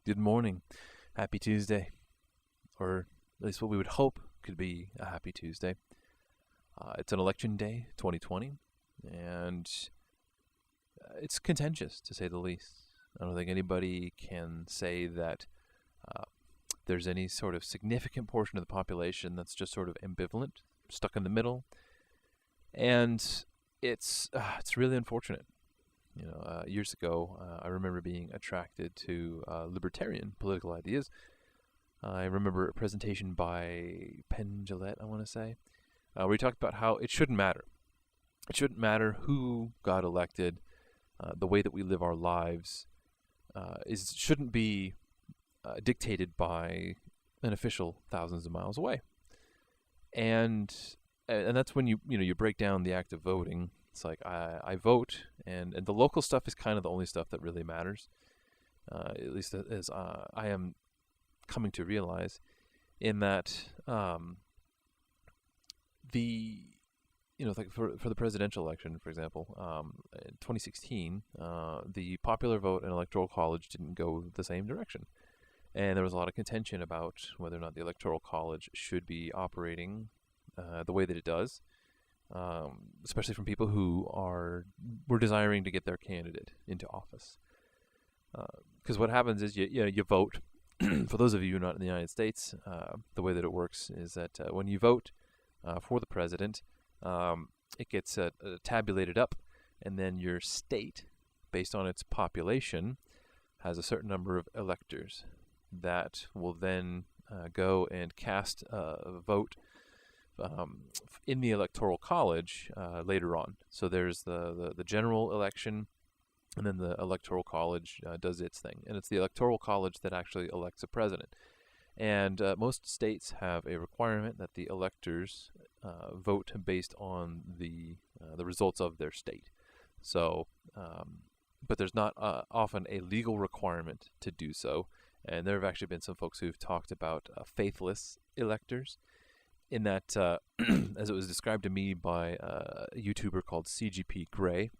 Good morning. Happy Tuesday. Or at least what we would hope could be a happy Tuesday. It's an election day, 2020, and it's contentious, to say the least. I don't think anybody can say that uh, there's any sort of significant portion of the population that's just sort of ambivalent, stuck in the middle, and it's really unfortunate. Years ago, I remember being attracted to libertarian political ideas. I remember a presentation by Penn Jillette, I want to say, where he talked about how it shouldn't matter. It shouldn't matter who got elected. The way that we live our lives shouldn't be dictated by an official thousands of miles away. And that's when you break down the act of voting. It's like I vote, and the local stuff is kind of the only stuff that really matters. At least as I am coming to realize, in that like for the presidential election, for example, in 2016, the popular vote and electoral college didn't go the same direction, and there was a lot of contention about whether or not the electoral college should be operating the way that it does. Especially from people who were desiring to get their candidate into office. Because what happens is you vote. For those of you who are not in the United States, the way that it works is that when you vote for the president, it gets tabulated up, and then your state, based on its population, has a certain number of electors that will then go and cast a vote in the electoral college later on. So there's the general election, and then the electoral college does its thing. And it's the electoral college that actually elects a president. And most states have a requirement that the electors vote based on the results of their state. So, but there's not often a legal requirement to do so. And there have actually been some folks who've talked about faithless electors, in that, as it was described to me by a YouTuber called CGP Grey,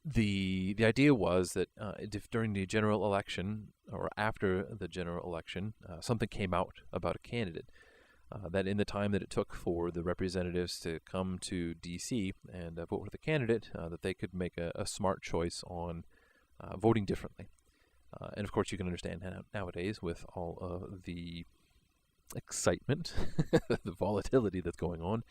the idea was that if during the general election or after the general election, something came out about a candidate, that in the time that it took for the representatives to come to D.C. and vote for the candidate, that they could make a smart choice on voting differently. And of course, you can understand nowadays with all of the excitement, the volatility that's going on,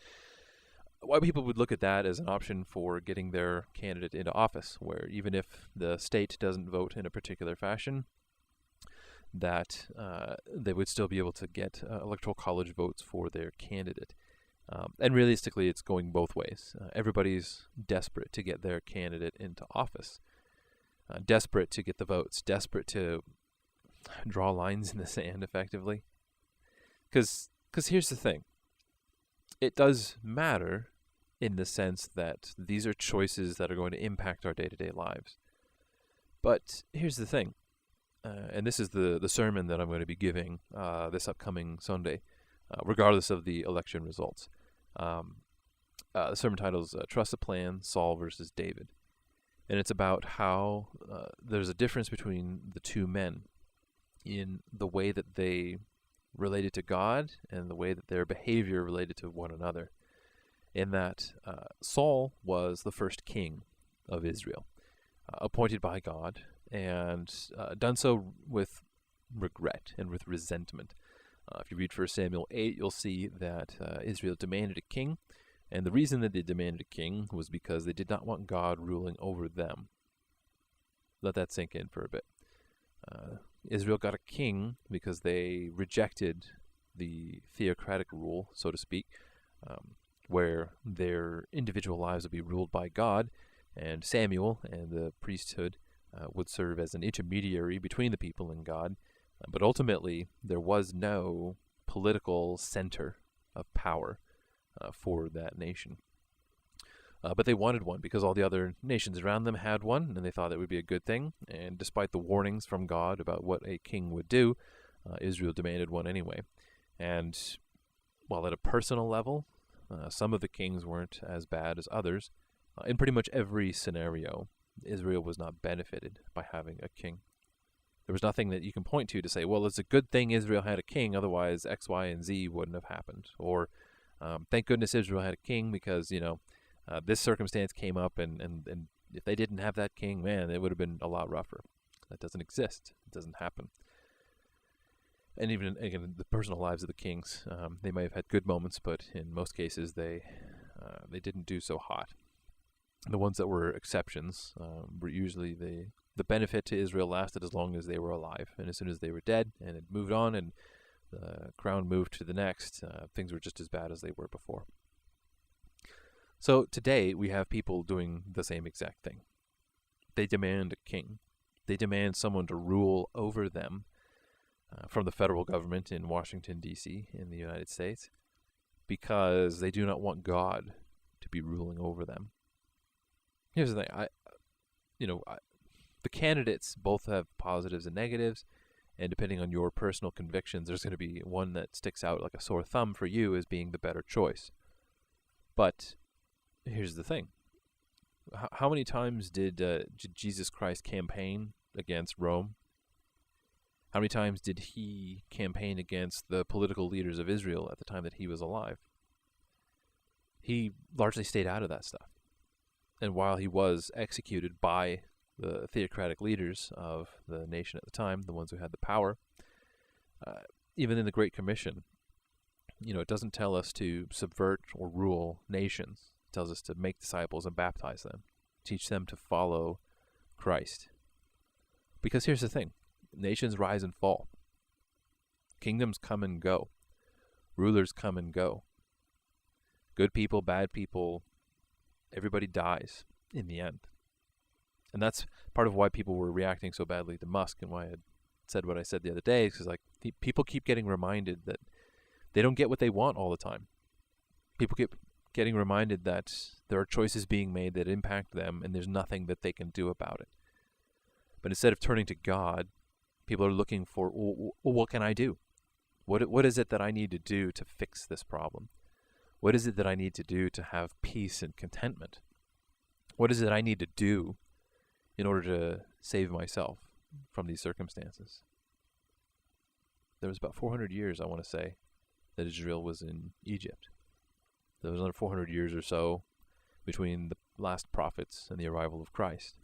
why people would look at that as an option for getting their candidate into office, where even if the state doesn't vote in a particular fashion, that they would still be able to get electoral college votes for their candidate. And realistically, it's going both ways. Everybody's desperate to get their candidate into office, desperate to get the votes, desperate to draw lines in the sand effectively. Because here's the thing. It does matter in the sense that these are choices that are going to impact our day-to-day lives. But here's the thing, and this is the sermon that I'm going to be giving this upcoming Sunday, regardless of the election results. The sermon title is Trust the Plan, Saul versus David. And it's about how there's a difference between the two men in the way that they related to God and the way that their behavior related to one another. In that Saul was the first king of Israel, appointed by God, and done so with regret and with resentment. If you read 1 Samuel 8, you'll see that Israel demanded a king, and the reason that they demanded a king was because they did not want God ruling over them. Let that sink in for a bit. Israel got a king because they rejected the theocratic rule, so to speak, where their individual lives would be ruled by God, and Samuel and the priesthood would serve as an intermediary between the people and God. But ultimately, there was no political center of power for that nation. But they wanted one because all the other nations around them had one, and they thought it would be a good thing. And despite the warnings from God about what a king would do, Israel demanded one anyway. And while at a personal level, some of the kings weren't as bad as others, in pretty much every scenario, Israel was not benefited by having a king. There was nothing that you can point to say, well, it's a good thing Israel had a king, otherwise X, Y, and Z wouldn't have happened. Or thank goodness Israel had a king because, this circumstance came up, and if they didn't have that king, man, it would have been a lot rougher. That doesn't exist. It doesn't happen. And even, again, the personal lives of the kings, they may have had good moments, but in most cases they didn't do so hot. The ones that were exceptions were usually the benefit to Israel lasted as long as they were alive. And as soon as they were dead and it moved on and the crown moved to the next, things were just as bad as they were before. So today we have people doing the same exact thing. They demand a king. They demand someone to rule over them from the federal government in Washington, D.C. in the United States, because they do not want God to be ruling over them. Here's the thing. The candidates both have positives and negatives, and depending on your personal convictions, there's going to be one that sticks out like a sore thumb for you as being the better choice. But here's the thing. How many times did Jesus Christ campaign against Rome? How many times did he campaign against the political leaders of Israel at the time that he was alive? He largely stayed out of that stuff. And while he was executed by the theocratic leaders of the nation at the time, the ones who had the power, even in the Great Commission, it doesn't tell us to subvert or rule nations. It tells us to make disciples and baptize them, teach them to follow Christ. Because here's the thing. Nations rise and fall. Kingdoms come and go. Rulers come and go. Good people, bad people, everybody dies in the end. And that's part of why people were reacting so badly to Musk and why I had said what I said the other day, because people keep getting reminded that they don't get what they want all the time. People keep getting reminded that there are choices being made that impact them and there's nothing that they can do about it. But instead of turning to God, people are looking for, well, what can I do? What is it that I need to do to fix this problem? What is it that I need to do to have peace and contentment? What is it I need to do in order to save myself from these circumstances? There was about 400 years, I want to say, that Israel was in Egypt. There was another 400 years or so between the last prophets and the arrival of Christ.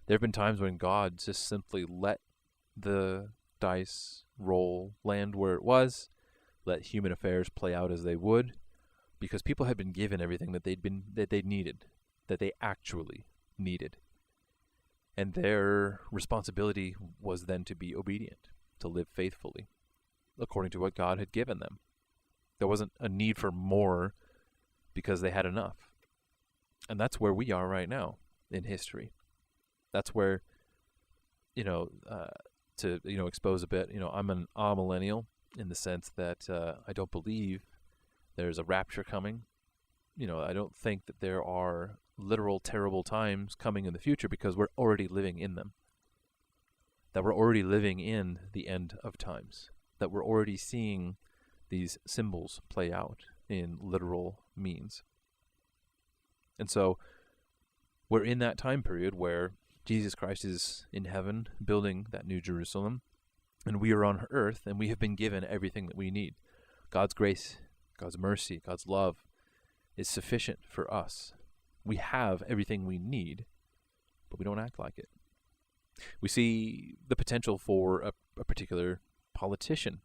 There have been times when God just simply let the dice roll, land where it was, let human affairs play out as they would, because people had been given everything that they needed, that they actually needed. And their responsibility was then to be obedient, to live faithfully, according to what God had given them. There wasn't a need for more because they had enough. And that's where we are right now in history. That's where, to expose a bit, I'm an amillennial in the sense that I don't believe there's a rapture coming. I don't think that there are literal terrible times coming in the future because we're already living in them. That we're already living in the end of times. That we're already seeing these symbols play out in literal means. And so we're in that time period where Jesus Christ is in heaven building that new Jerusalem, and we are on earth, and we have been given everything that we need. God's grace, God's mercy, God's love is sufficient for us. We have everything we need, but we don't act like it. We see the potential for a particular politician.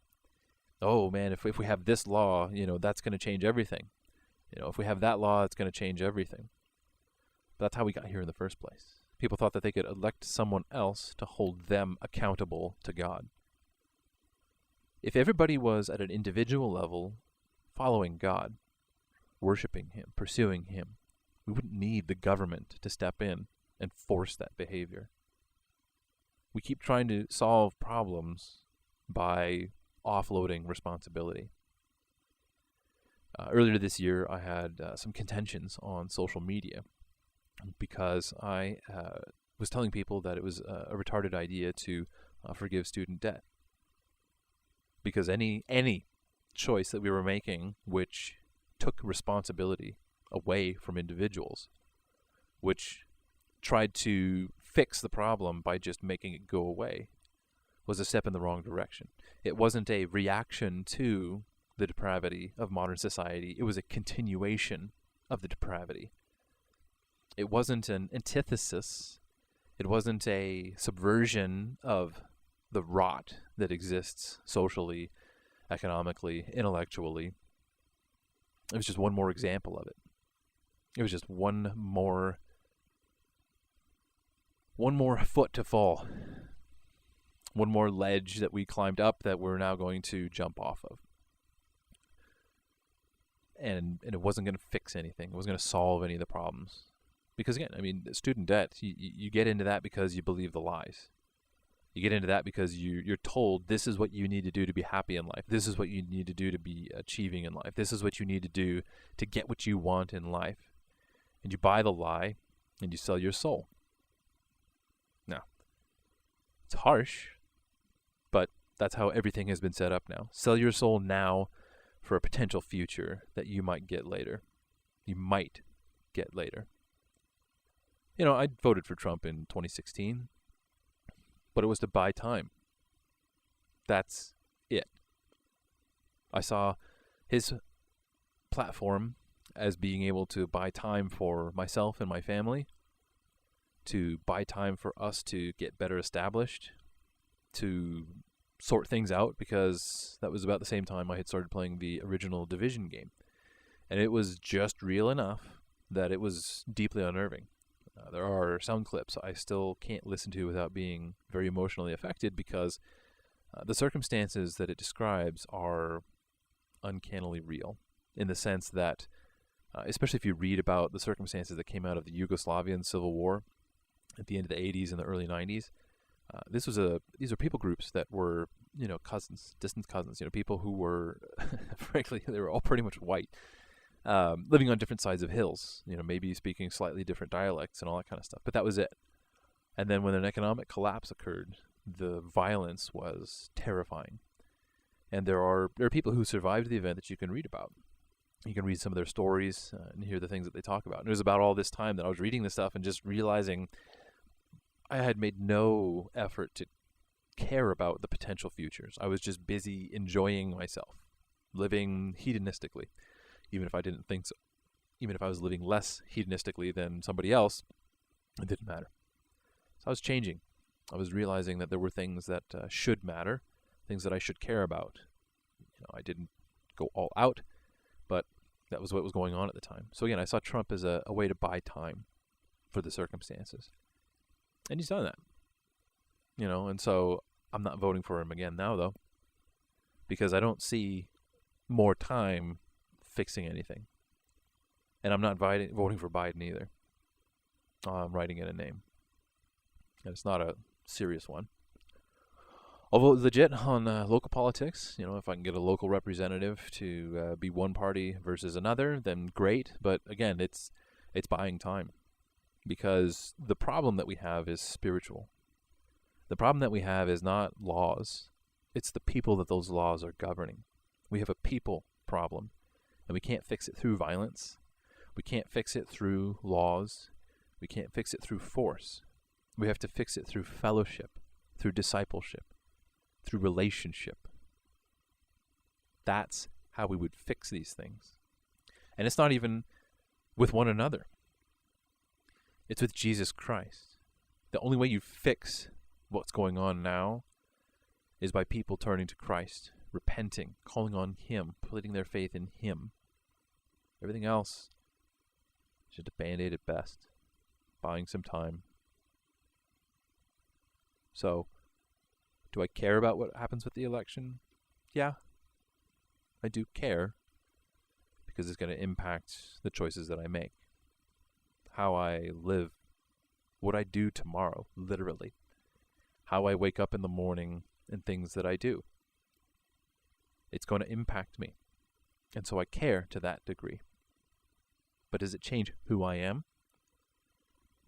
Oh man, if we have this law, that's going to change everything. If we have that law, it's going to change everything. But that's how we got here in the first place. People thought that they could elect someone else to hold them accountable to God. If everybody was at an individual level following God, worshiping Him, pursuing Him, we wouldn't need the government to step in and force that behavior. We keep trying to solve problems by offloading responsibility. Earlier this year, I had some contentions on social media because I was telling people that it was a retarded idea to forgive student debt. Because any choice that we were making which took responsibility away from individuals, which tried to fix the problem by just making it go away, was a step in the wrong direction. It wasn't a reaction to the depravity of modern society. It was a continuation of the depravity. It wasn't an antithesis. It wasn't a subversion of the rot that exists socially, economically, intellectually. It was just one more example of it. It was just one more foot to fall. One more ledge that we climbed up that we're now going to jump off of. And it wasn't going to fix anything. It wasn't going to solve any of the problems. Because again, I mean, student debt, you get into that because you believe the lies. You get into that because you're told this is what you need to do to be happy in life. This is what you need to do to be achieving in life. This is what you need to do to get what you want in life. And you buy the lie and you sell your soul. Now, it's harsh, but that's how everything has been set up now. Sell your soul now for a potential future that you might get later. You might get later. You know, I voted for Trump in 2016, but it was to buy time. That's it. I saw his platform as being able to buy time for myself and my family, to buy time for us to get better established, to sort things out, because that was about the same time I had started playing the original Division game. And it was just real enough that it was deeply unnerving. There are sound clips I still can't listen to without being very emotionally affected, because the circumstances that it describes are uncannily real, in the sense that, especially if you read about the circumstances that came out of the Yugoslavian Civil War at the end of the 80s and the early 90s, these are people groups that were, cousins, distant cousins, people who were, frankly, they were all pretty much white. Living on different sides of hills, maybe speaking slightly different dialects and all that kind of stuff. But that was it. And then when an economic collapse occurred, the violence was terrifying. And there are people who survived the event that you can read about. You can read some of their stories and hear the things that they talk about. And it was about all this time that I was reading this stuff and just realizing I had made no effort to care about the potential futures. I was just busy enjoying myself, living hedonistically. Even if I didn't think so. Even if I was living less hedonistically than somebody else, it didn't matter. So I was changing. I was realizing that there were things that should matter, things that I should care about. I didn't go all out, but that was what was going on at the time. So again, I saw Trump as a way to buy time for the circumstances. And he's done that. And so I'm not voting for him again now, though, because I don't see more time fixing anything. And I'm not voting for Biden either. I'm writing in a name. And it's not a serious one. I'll vote legit on local politics. If I can get a local representative to be one party versus another, then great. But again, it's buying time. Because the problem that we have is spiritual. The problem that we have is not laws. It's the people that those laws are governing. We have a people problem. And we can't fix it through violence. We can't fix it through laws. We can't fix it through force. We have to fix it through fellowship, through discipleship, through relationship. That's how we would fix these things. And it's not even with one another. It's with Jesus Christ. The only way you fix what's going on now is by people turning to Christ, repenting, calling on Him, putting their faith in Him. Everything else is just a Band-Aid at best, buying some time. So, do I care about what happens with the election? Yeah, I do care, because it's going to impact the choices that I make. How I live, what I do tomorrow, literally. How I wake up in the morning and things that I do. It's going to impact me. And so I care to that degree. But does it change who I am?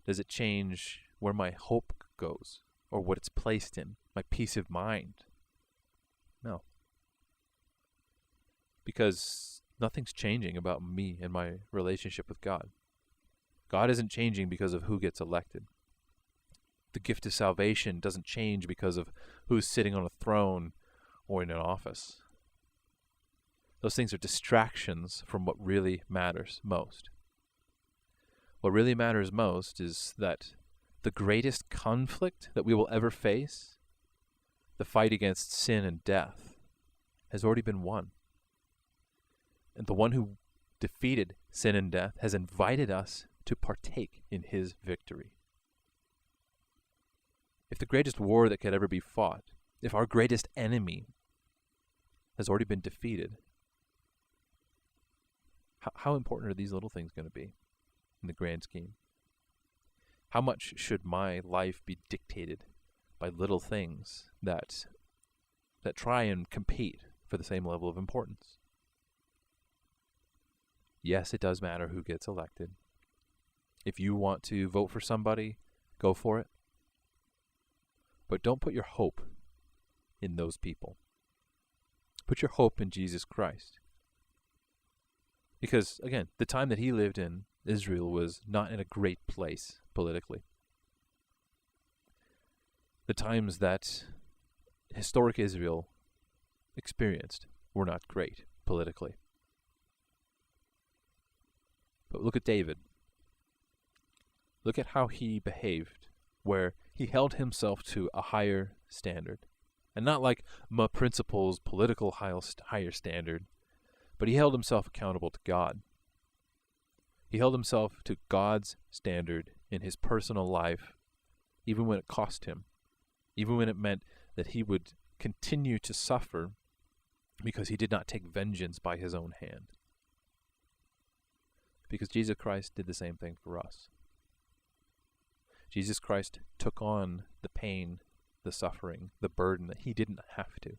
Does it change where my hope goes? Or what it's placed in? My peace of mind? No. Because nothing's changing about me and my relationship with God. God isn't changing because of who gets elected. The gift of salvation doesn't change because of who's sitting on a throne or in an office. Those things are distractions from what really matters most. What really matters most is that the greatest conflict that we will ever face, the fight against sin and death, has already been won. And the one who defeated sin and death has invited us to partake in his victory. If the greatest war that could ever be fought, if our greatest enemy has already been defeated, how important are these little things going to be in the grand scheme? How much should my life be dictated by little things that try and compete for the same level of importance? Yes, it does matter who gets elected. If you want to vote for somebody, go for it. But don't put your hope in those people. Put your hope in Jesus Christ. Because, again, the time that he lived in, Israel was not in a great place politically. The times that historic Israel experienced were not great politically. But look at David. Look at how he behaved, where he held himself to a higher standard. And not like my principles, political higher standard, but he held himself accountable to God. He held himself to God's standard in his personal life, even when it cost him, even when it meant that he would continue to suffer because he did not take vengeance by his own hand. Because Jesus Christ did the same thing for us. Jesus Christ took on the pain, the suffering, the burden that he didn't have to.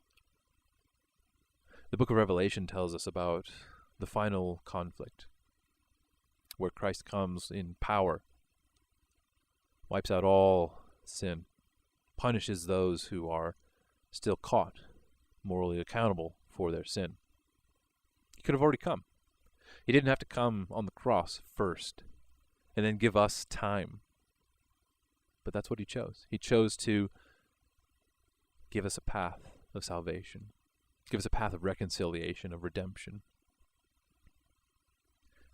The book of Revelation tells us about the final conflict, where Christ comes in power, wipes out all sin, punishes those who are still caught, morally accountable for their sin. He could have already come. He didn't have to come on the cross first and then give us time. But that's what he chose. He chose to give us a path of salvation, give us a path of reconciliation, of redemption.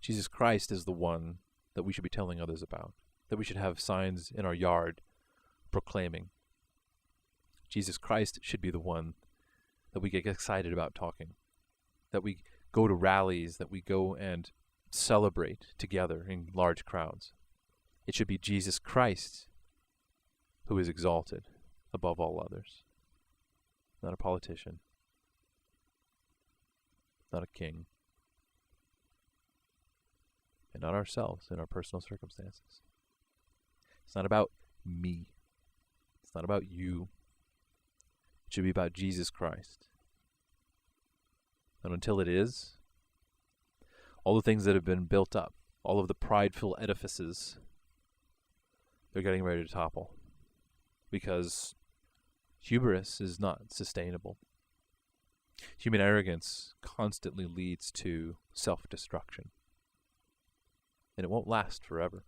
Jesus Christ is the one that we should be telling others about, that we should have signs in our yard proclaiming. Jesus Christ should be the one that we get excited about talking, that we go to rallies, that we go and celebrate together in large crowds. It should be Jesus Christ who is exalted above all others. Not a politician, not a king, and not ourselves in our personal circumstances. It's not about me. It's not about you. It should be about Jesus Christ. And until it is, all the things that have been built up, all of the prideful edifices, they're getting ready to topple. Because hubris is not sustainable. Human arrogance constantly leads to self-destruction. And it won't last forever.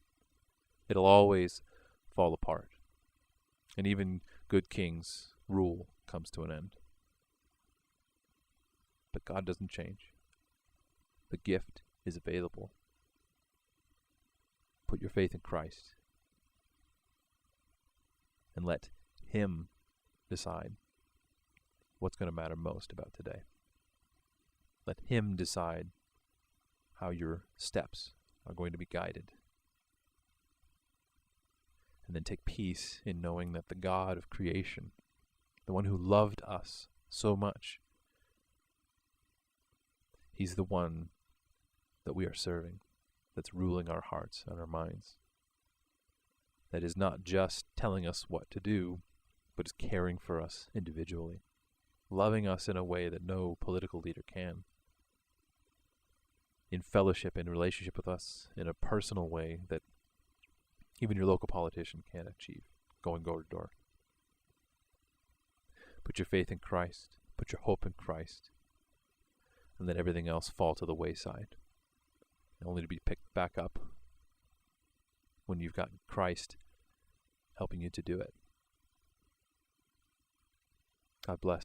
It'll always fall apart. And even good kings' rule comes to an end. But God doesn't change. The gift is available. Put your faith in Christ. And let him decide what's going to matter most about today. Let him decide how your steps are going to be guided. And then take peace in knowing that the God of creation, the one who loved us so much, he's the one that we are serving, that's ruling our hearts and our minds. That is not just telling us what to do, but is caring for us individually, loving us in a way that no political leader can, in fellowship, in relationship with us, in a personal way that even your local politician can't achieve, going door to door. Put your faith in Christ, put your hope in Christ, and let everything else fall to the wayside, only to be picked back up when you've got Christ helping you to do it. God bless.